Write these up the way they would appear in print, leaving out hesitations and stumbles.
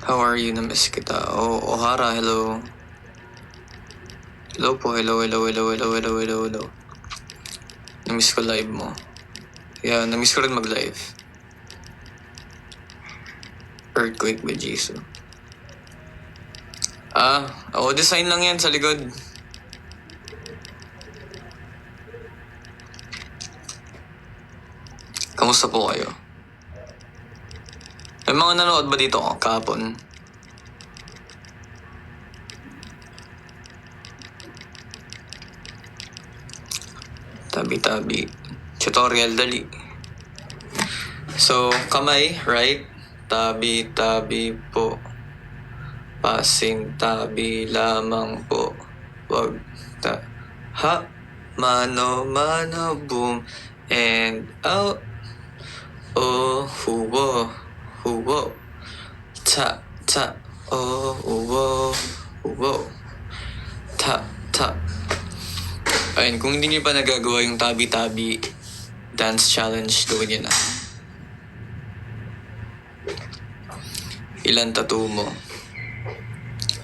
How are you? Namiss kita. Oh, Ohara, hello. Hello po, hello. Namiss ko live mo. Yeah, namiss ko rin mag-live. Earthquake by Jisoo. Design lang yan sa likod. Kamusta po kayo? May mga nanood ba dito kahapon? Tabi-tabi. Tutorial, dali. So, kamay, right? Tabi-tabi po. Passing tabi lamang po. Wag ha, mano, boom, and out. Oh, huwo, ta, oh, huwo, ta. Ayun, kung hindi niyo pa nagagawa yung tabi-tabi dance challenge, gawin niyo na. Ilan tattoo mo?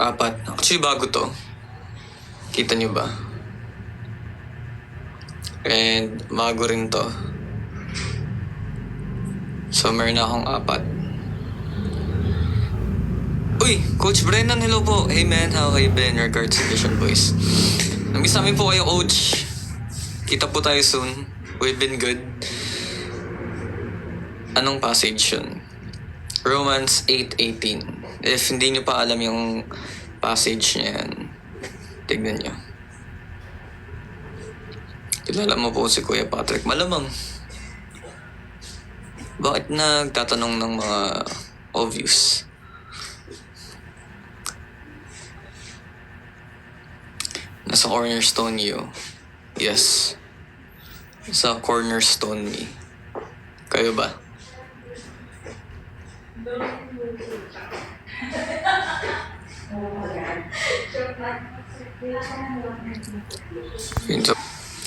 4. Actually, bago to. Kita niyo ba? And bago rin to. So, meron na akong 4. Uy! Coach Brennan, hello po. Hey man, how have you been? Regards to Vision Boys. Namiss namin po kayo, Coach. Kita po tayo soon. We've been good. Anong passage yun? Romans 8:18. If hindi nyo pa alam yung passage niya yan, tignan nyo. Kilala mo po si Kuya Patrick. Malamang. Bakit nagtatanong ng mga obvious? Nasa cornerstone you. Yes. Sa cornerstone me. Kayo ba?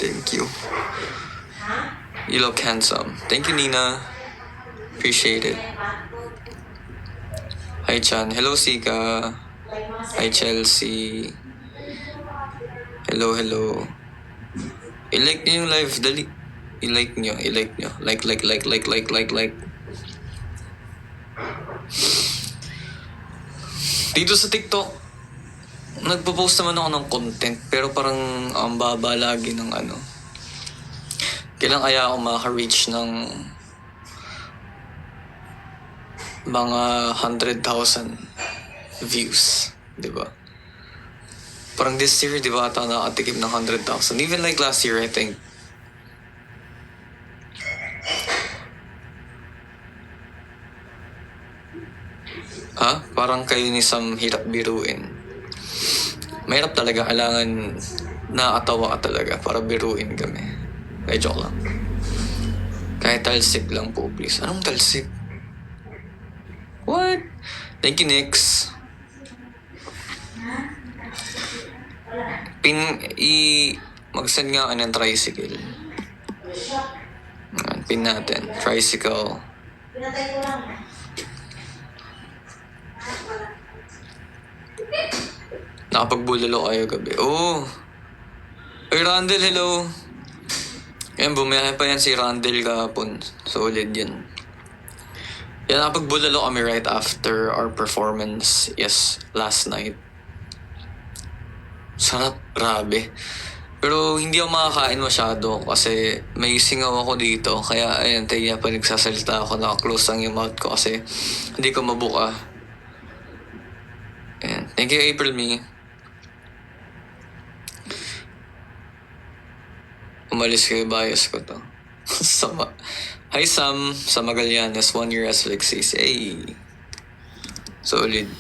Thank you. You look handsome. Thank you, Nina. Appreciate it. Hi, Chan. Hello, Sika. Hi, Chelsea. Hello. I-like nyo yung live. Dali. I-like nyo. Like. Dito sa TikTok, nagpo-post naman ako ng content, pero parang ang baba lagi ng ano. Kailan kaya ako maka-reach ng mga 100,000 views, di ba? Parang this year, di ba, ata nakatikim ng 100,000. Even like last year, I think. Parang kayo ni Sam hirap biruin. Mahirap talaga, kailangan nakatawa ka talaga para biruin kami. Ay, joke lang. Kahit talsik lang po, please. Anong talsik? What? Thank you, Nix. Mag-send nga ka ng tricycle. Pin natin. Tricycle. Nakapagbulalo kayo gabi. Oh! Ay, Randall, hello! Yan, bumiyahe pa yan si Randall kahapon. Solid yan. Yan, nakapagbulalo kami right after our performance. Yes, last night. Sarap, grabe. Pero hindi ako makakain masyado kasi may singaw ako dito. Kaya ayun, tayo pa nagsasalita ako, naka-close lang yung mouth ko kasi hindi ko mabuka. Ayan. Thank you, April Me. Umalis kayo, bias ko to. Hi Sam, sa Magallanes, 1 year as Alexis. Hey! Solid.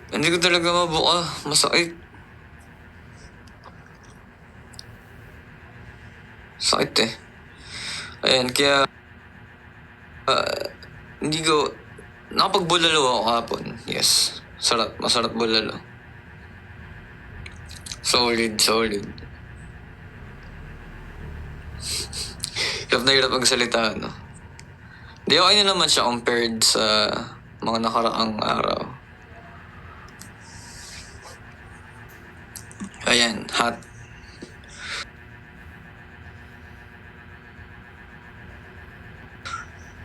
Hindi ko talaga mabuka. Masakit. Sakit eh. Ayan, kaya hindi ko nakapagbulalo ako kahapon. Yes. Masarap bulalo. Solid. Hirap na hirap magsalita, no? Di okay na naman siya compared sa mga nakaraang araw. Ayan, hot.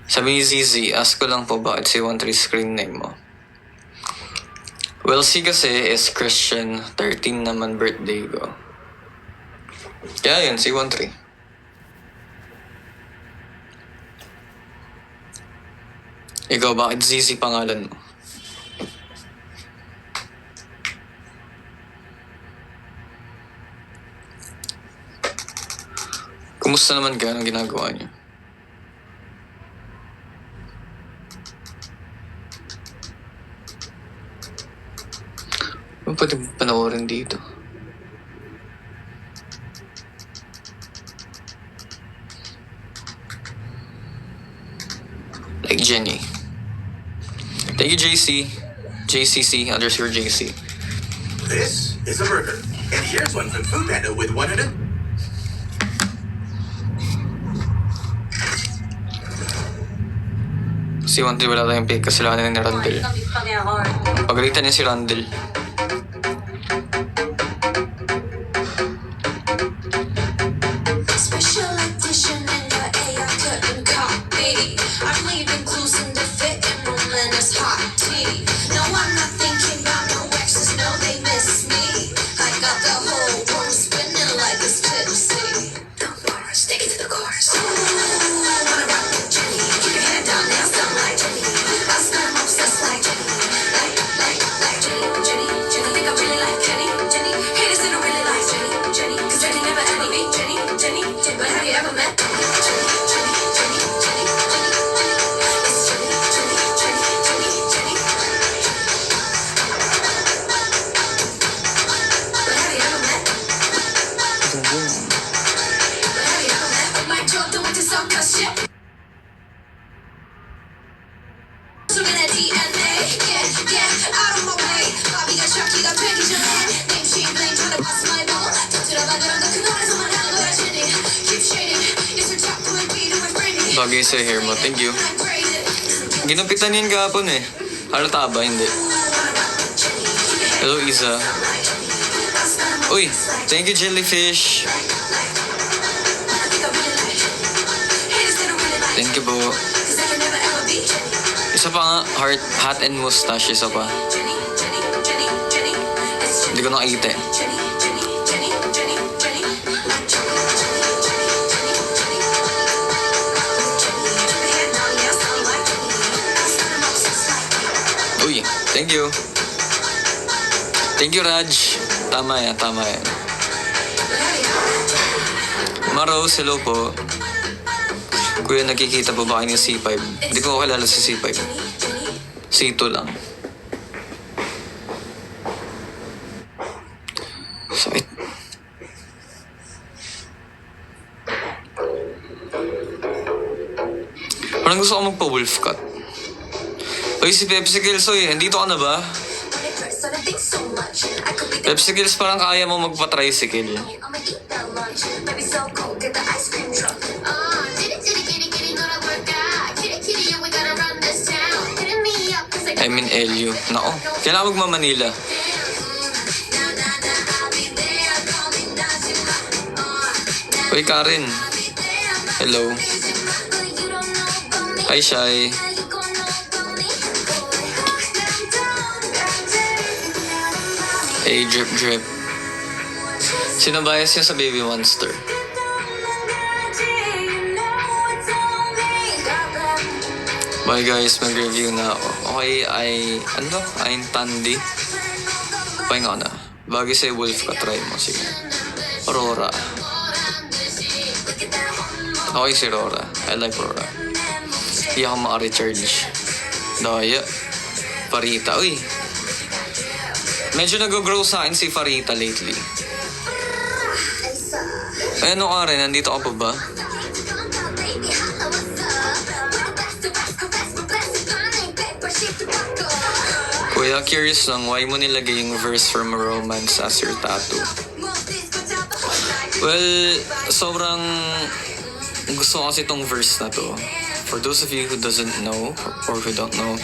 Sabi ni ZZ, ask ko lang po bakit si 13 screen name mo. Well, si kasi is Christian, 13 naman birthday ko. Kaya yun, si 13. Ikaw, bakit ZZ pangalan mo? Kumusta naman ka? Anong ginagawa niyo? Ano pwede panoorin dito? Like Jenny. Thank you, JC. JCC_JC. This is a burger. And here's one from Food Panda with one in it. Si 13 wala tayong pick kasi wala na ni Randall. Pagalitan niya si Randall. Special edition in the A I couldn't copy. I'm leaving clues in the fit and woman is hot tea. No, I'm not thinking about no exes, no, they miss me. I got the whole room spinning like it's tipsy. The bars, take it to the chorus. Ooh, wanna rock with Jenny. Keep your head down, nails done like Jenny. I spend I'm obsessed like Jenny. Like Jenny. I think I really like Jenny. Haters didn't really like Jenny. Cause Jenny never envy me. Jenny. But have you ever met Jenny? It's Jenny. But have you ever met? Like Jordan with the soccer shit. Swimming that DNA, yeah, out of my way. Bobby got Chucky, got Peggy Joanne. Name shame, blame, trying to bust my ball. Touch it up, I got on the canals, I'm on hell, but I shitty. Keep shading, it's your top point, beat it with Brandy. Bagay sa hair mo. Thank you. Ginupitan yun kahapon eh. Halata ba? Hindi. Hello, Isa. Uy, thank you, Jellyfish. Thank you po. Isa pa nga, hat and mustache. Isa pa. Hindi ko nakita eh. Uy, thank you. Thank you, Raj. Tama yan. Maros, hello po. Kuya, nakikita po ba kayo ng C5? Hindi ko kilala si C5. C2 lang. Sakit. Parang gusto ko magpa-wolf cut. Uy, si Pepsi Kills, oy, andito ka na ba? Pepsi Kills, parang kaya mo magpa-tricycle. I mean, LU. Nako, kailangan magma-Manila. Uy, Karen. Hello. Hi, Shai. Hey, drip. Sino bias niya sa Baby Monster? Bye guys, mag-review na ako. Okay, I'm Tandy. Pahinga ko na. Bagay sa'yo, Wolf ka, try mo. Sige. Aurora. Okay si Aurora. I like Aurora. Hindi ako maka-recharge. Daya. Farita. Uy. Medyo nag-grow sa akin si Farita lately. Ay, ano ka rin? Nandito ka pa ba? Kuya, curious lang, why mo nilagay yung verse from a romance as your tattoo? Well, sobrang gusto ko kasi itong verse na to. For those of you who doesn't know or who don't know,